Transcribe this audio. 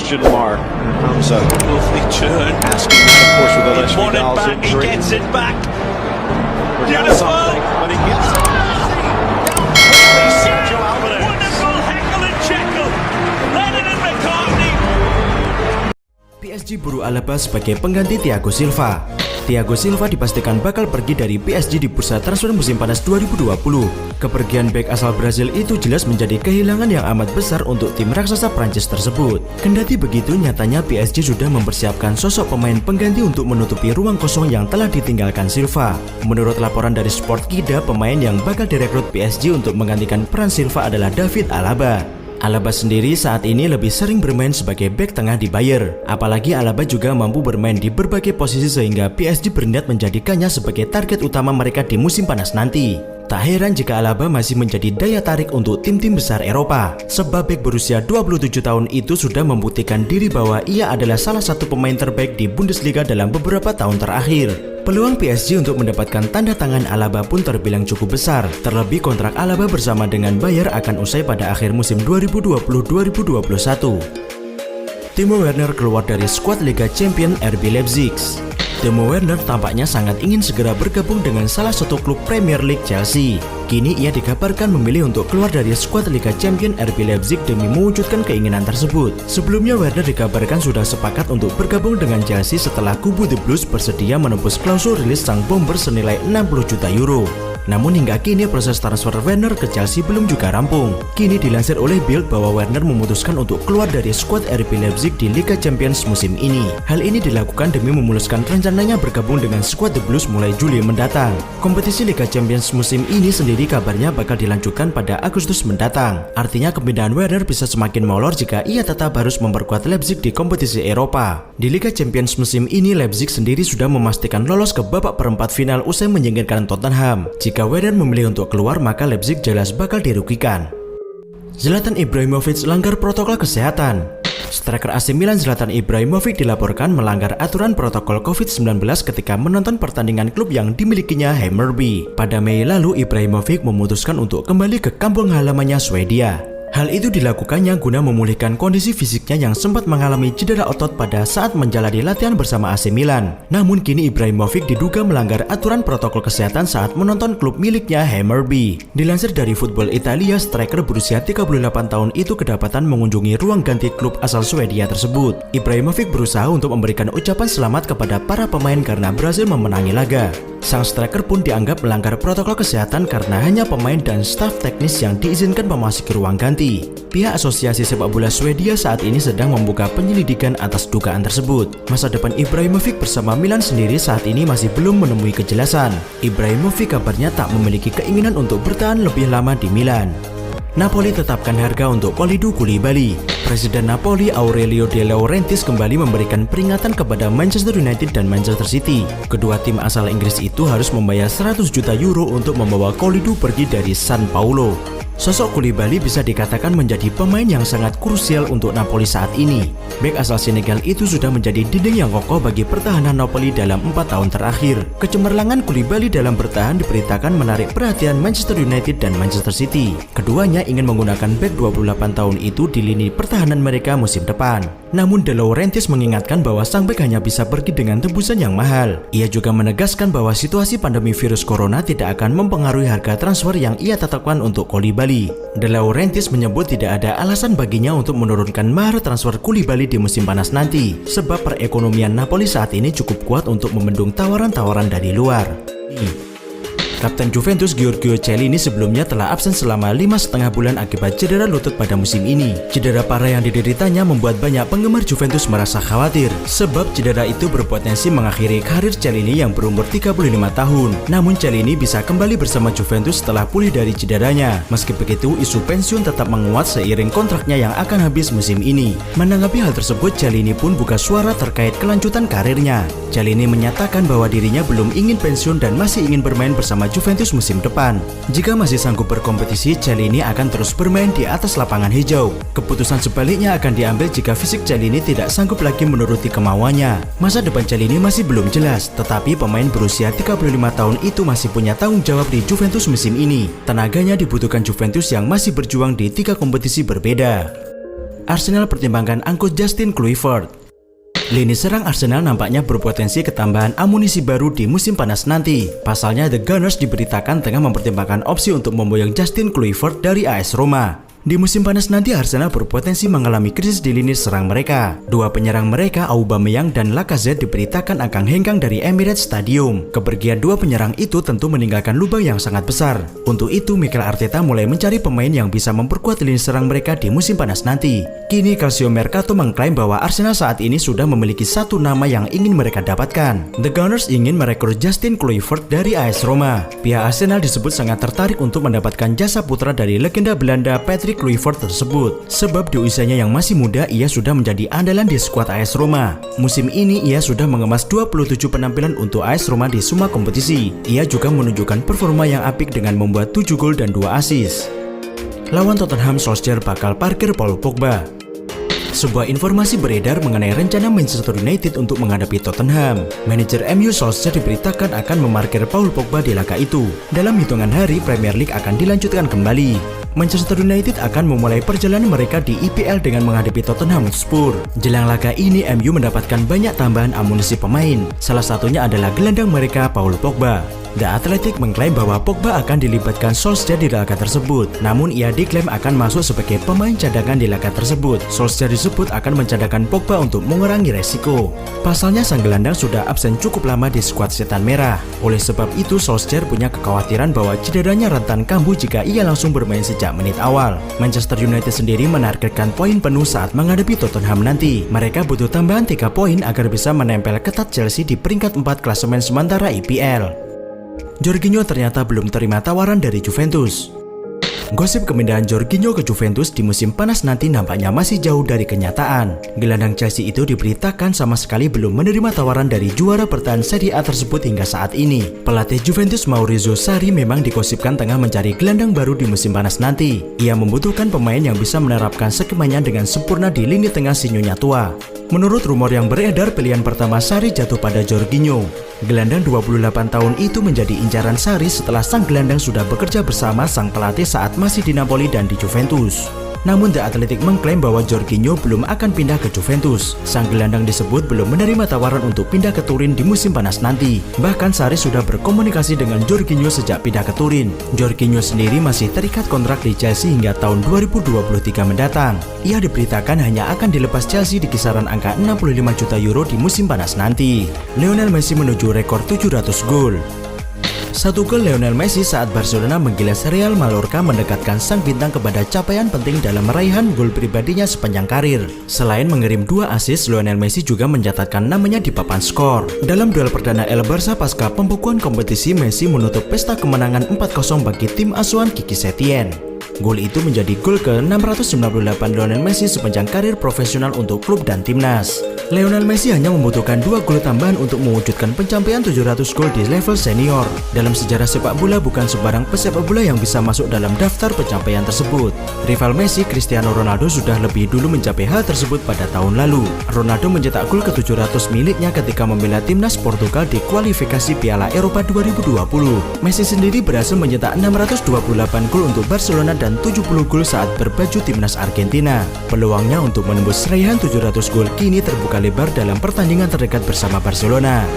decision mark. Comes a Lovely turn. asking, of course, with the He Leslie won it Niles back, he injury. gets it back. We're down Beautiful. something, but he gets it. Sergio Alvarez. Wonderful heckle and jekyll. Lennon and McCartney. PSG buru Alaba sebagai pengganti Thiago Silva. Thiago Silva dipastikan bakal pergi dari PSG di bursa transfer musim panas 2020. Kepergian bek asal Brazil itu jelas menjadi kehilangan yang amat besar untuk tim raksasa Prancis tersebut. Kendati begitu, nyatanya PSG sudah mempersiapkan sosok pemain pengganti untuk menutupi ruang kosong yang telah ditinggalkan Silva. Menurut laporan dari Sportskida, pemain yang bakal direkrut PSG untuk menggantikan peran Silva adalah David Alaba. Alaba sendiri saat ini lebih sering bermain sebagai bek tengah di Bayer. Apalagi Alaba juga mampu bermain di berbagai posisi sehingga PSG berniat menjadikannya sebagai target utama mereka di musim panas nanti. Tak heran jika Alaba masih menjadi daya tarik untuk tim-tim besar Eropa. Sebab bek berusia 27 tahun itu sudah membuktikan diri bahwa ia adalah salah satu pemain terbaik di Bundesliga dalam beberapa tahun terakhir. Peluang PSG untuk mendapatkan tanda tangan Alaba pun terbilang cukup besar. Terlebih kontrak Alaba bersama dengan Bayer akan usai pada akhir musim 2020-2021. Timo Werner keluar dari skuad Liga Champions RB Leipzig. Timo Werner tampaknya sangat ingin segera bergabung dengan salah satu klub Premier League, Chelsea. Kini ia dikabarkan memilih untuk keluar dari skuad Liga Champions RB Leipzig demi mewujudkan keinginan tersebut. Sebelumnya Werner dikabarkan sudah sepakat untuk bergabung dengan Chelsea setelah kubu The Blues bersedia menembus klausul rilis sang bomber senilai 60 juta euro. Namun hingga kini proses transfer Werner ke Chelsea belum juga rampung. Kini dilansir oleh Bild bahwa Werner memutuskan untuk keluar dari skuad RB Leipzig di Liga Champions musim ini. Hal ini dilakukan demi memuluskan rencananya bergabung dengan skuad The Blues mulai Juli mendatang. Kompetisi Liga Champions musim ini sendiri kabarnya bakal dilanjutkan pada Agustus mendatang. Artinya kepindahan Werner bisa semakin molor jika ia tetap harus memperkuat Leipzig di kompetisi Eropa. Di Liga Champions musim ini Leipzig sendiri sudah memastikan lolos ke babak perempat final usai menyingkirkan Tottenham. Jika Werner memilih untuk keluar, maka Leipzig jelas bakal dirugikan. Zlatan Ibrahimovic langgar protokol kesehatan. Striker AC Milan Zlatan Ibrahimovic dilaporkan melanggar aturan protokol COVID-19 ketika menonton pertandingan klub yang dimilikinya Hammarby. Pada Mei lalu, Ibrahimovic memutuskan untuk kembali ke kampung halamannya Swedia. Hal itu dilakukannya guna memulihkan kondisi fisiknya yang sempat mengalami cedera otot pada saat menjalani latihan bersama AC Milan. Namun kini Ibrahimovic diduga melanggar aturan protokol kesehatan saat menonton klub miliknya Hammarby. Dilansir dari Football Italia, striker berusia 38 tahun itu kedapatan mengunjungi ruang ganti klub asal Swedia tersebut. Ibrahimovic berusaha untuk memberikan ucapan selamat kepada para pemain karena berhasil memenangi laga. Sang striker pun dianggap melanggar protokol kesehatan karena hanya pemain dan staf teknis yang diizinkan memasuki ruang ganti. Pihak Asosiasi Sepak Bola Swedia saat ini sedang membuka penyelidikan atas dugaan tersebut. Masa depan Ibrahimovic bersama Milan sendiri saat ini masih belum menemui kejelasan. Ibrahimovic kabarnya tak memiliki keinginan untuk bertahan lebih lama di Milan. Napoli tetapkan harga untuk Kalidou Koulibaly. Presiden Napoli Aurelio De Laurentiis kembali memberikan peringatan kepada Manchester United dan Manchester City. Kedua tim asal Inggris itu harus membayar 100 juta euro untuk membawa Kalidou pergi dari San Paulo. Sosok Koulibaly bisa dikatakan menjadi pemain yang sangat krusial untuk Napoli saat ini. Bek asal Senegal itu sudah menjadi dinding yang kokoh bagi pertahanan Napoli dalam 4 tahun terakhir. Kecemerlangan Koulibaly dalam bertahan diberitakan menarik perhatian Manchester United dan Manchester City. Keduanya ingin menggunakan bek 28 tahun itu di lini pertahanan mereka musim depan. Namun De Laurentiis mengingatkan bahwa sang bek hanya bisa pergi dengan tebusan yang mahal. Ia juga menegaskan bahwa situasi pandemi virus corona tidak akan mempengaruhi harga transfer yang ia tetapkan untuk Koulibaly. De Laurentiis menyebut tidak ada alasan baginya untuk menurunkan mahar transfer Koulibaly di musim panas nanti, sebab perekonomian Napoli saat ini cukup kuat untuk membendung tawaran-tawaran dari luar. Kapten Juventus Giorgio Chiellini sebelumnya telah absen selama 5,5 bulan akibat cedera lutut pada musim ini. Cedera parah yang dideritanya membuat banyak penggemar Juventus merasa khawatir, sebab cedera itu berpotensi mengakhiri karir Chiellini yang berumur 35 tahun. Namun Chiellini bisa kembali bersama Juventus setelah pulih dari cederanya. Meski begitu, isu pensiun tetap menguat seiring kontraknya yang akan habis musim ini. Menanggapi hal tersebut, Chiellini pun buka suara terkait kelanjutan karirnya. Chiellini menyatakan bahwa dirinya belum ingin pensiun dan masih ingin bermain bersama Juventus musim depan. Jika masih sanggup berkompetisi, Chiellini akan terus bermain di atas lapangan hijau. Keputusan sebaliknya akan diambil jika fisik Chiellini tidak sanggup lagi menuruti kemauannya. Masa depan Chiellini masih belum jelas, tetapi pemain berusia 35 tahun itu masih punya tanggung jawab di Juventus musim ini. Tenaganya dibutuhkan Juventus yang masih berjuang di 3 kompetisi berbeda. Arsenal pertimbangkan angkut Justin Kluivert. Lini serang Arsenal nampaknya berpotensi ketambahan amunisi baru di musim panas nanti. Pasalnya The Gunners diberitakan tengah mempertimbangkan opsi untuk memboyong Justin Kluivert dari AS Roma. Di musim panas nanti Arsenal berpotensi mengalami krisis di lini serang mereka. Dua penyerang mereka, Aubameyang dan Lacazette, diberitakan akan hengkang dari Emirates Stadium. Kepergian dua penyerang itu tentu meninggalkan lubang yang sangat besar. Untuk itu Mikel Arteta mulai mencari pemain yang bisa memperkuat lini serang mereka di musim panas nanti. Kini Calcio Mercato mengklaim bahwa Arsenal saat ini sudah memiliki satu nama yang ingin mereka dapatkan. The Gunners ingin merekrut Justin Kluivert dari AS Roma. Pihak Arsenal disebut sangat tertarik untuk mendapatkan jasa putra dari legenda Belanda Patrick Kluivert tersebut. Sebab di usianya yang masih muda, ia sudah menjadi andalan di skuad AS Roma. Musim ini ia sudah mengemas 27 penampilan untuk AS Roma di semua kompetisi. Ia juga menunjukkan performa yang apik dengan membuat 7 gol dan 2 assist. Lawan Tottenham, Solskjaer bakal parkir Paul Pogba. Sebuah informasi beredar mengenai rencana Manchester United untuk menghadapi Tottenham. Manajer MU Solskjaer diberitakan akan memarkir Paul Pogba di laga itu. Dalam hitungan hari, Premier League akan dilanjutkan kembali. Manchester United akan memulai perjalanan mereka di EPL dengan menghadapi Tottenham Hotspur. Jelang laga ini, MU mendapatkan banyak tambahan amunisi pemain. Salah satunya adalah gelandang mereka, Paul Pogba. The Athletic mengklaim bahwa Pogba akan dilibatkan Solskjaer di laga tersebut. Namun ia diklaim akan masuk sebagai pemain cadangan di laga tersebut. Solskjaer disebut akan mencadangkan Pogba untuk mengurangi resiko. Pasalnya sang gelandang sudah absen cukup lama di skuad Setan Merah. Oleh sebab itu Solskjaer punya kekhawatiran bahwa cederanya rentan kambuh jika ia langsung bermain sejak menit awal. Manchester United sendiri menargetkan poin penuh saat menghadapi Tottenham nanti. Mereka butuh tambahan 3 poin agar bisa menempel ketat Chelsea di peringkat 4 klasemen sementara EPL. Jorginho ternyata belum terima tawaran dari Juventus. Gosip kemindahan Jorginho ke Juventus di musim panas nanti nampaknya masih jauh dari kenyataan. Gelandang Chelsea itu diberitakan sama sekali belum menerima tawaran dari juara bertahan Serie A tersebut hingga saat ini. Pelatih Juventus Maurizio Sarri memang digosipkan tengah mencari gelandang baru di musim panas nanti. Ia membutuhkan pemain yang bisa menerapkan skemanya dengan sempurna di lini tengah si nyonya tua. Menurut rumor yang beredar, pilihan pertama Sarri jatuh pada Jorginho. Gelandang 28 tahun itu menjadi incaran Sarri setelah sang gelandang sudah bekerja bersama sang pelatih saat masih di Napoli dan di Juventus. Namun The Athletic mengklaim bahwa Jorginho belum akan pindah ke Juventus. Sang gelandang disebut belum menerima tawaran untuk pindah ke Turin di musim panas nanti. Bahkan Sarri sudah berkomunikasi dengan Jorginho sejak pindah ke Turin. Jorginho sendiri masih terikat kontrak di Chelsea hingga tahun 2023 mendatang. Ia diberitakan hanya akan dilepas Chelsea di kisaran angka 65 juta euro di musim panas nanti. Lionel Messi menuju rekor 700 gol. Satu gol Lionel Messi saat Barcelona menggilas Real Mallorca mendekatkan sang bintang kepada capaian penting dalam raihan gol pribadinya sepanjang karir. Selain mengirim 2 assist, Lionel Messi juga mencatatkan namanya di papan skor. Dalam duel perdana El Barça pasca pembukuan kompetisi, Messi menutup pesta kemenangan 4-0 bagi tim asuhan Quique Setién. Gol itu menjadi gol ke-698 Lionel Messi sepanjang karir profesional untuk klub dan timnas. Lionel Messi hanya membutuhkan 2 gol tambahan untuk mewujudkan pencapaian 700 gol di level senior. Dalam sejarah sepak bola, bukan sembarang pesepak bola yang bisa masuk dalam daftar pencapaian tersebut. Rival Messi, Cristiano Ronaldo, sudah lebih dulu mencapai hal tersebut pada tahun lalu. Ronaldo mencetak gol ke-700 miliknya ketika membela timnas Portugal di kualifikasi Piala Eropa 2020. Messi sendiri berhasil mencetak 628 gol untuk Barcelona dan 70 gol saat berbaju timnas Argentina. Peluangnya untuk menembus raihan 700 gol kini terbuka lebar dalam pertandingan terdekat bersama Barcelona.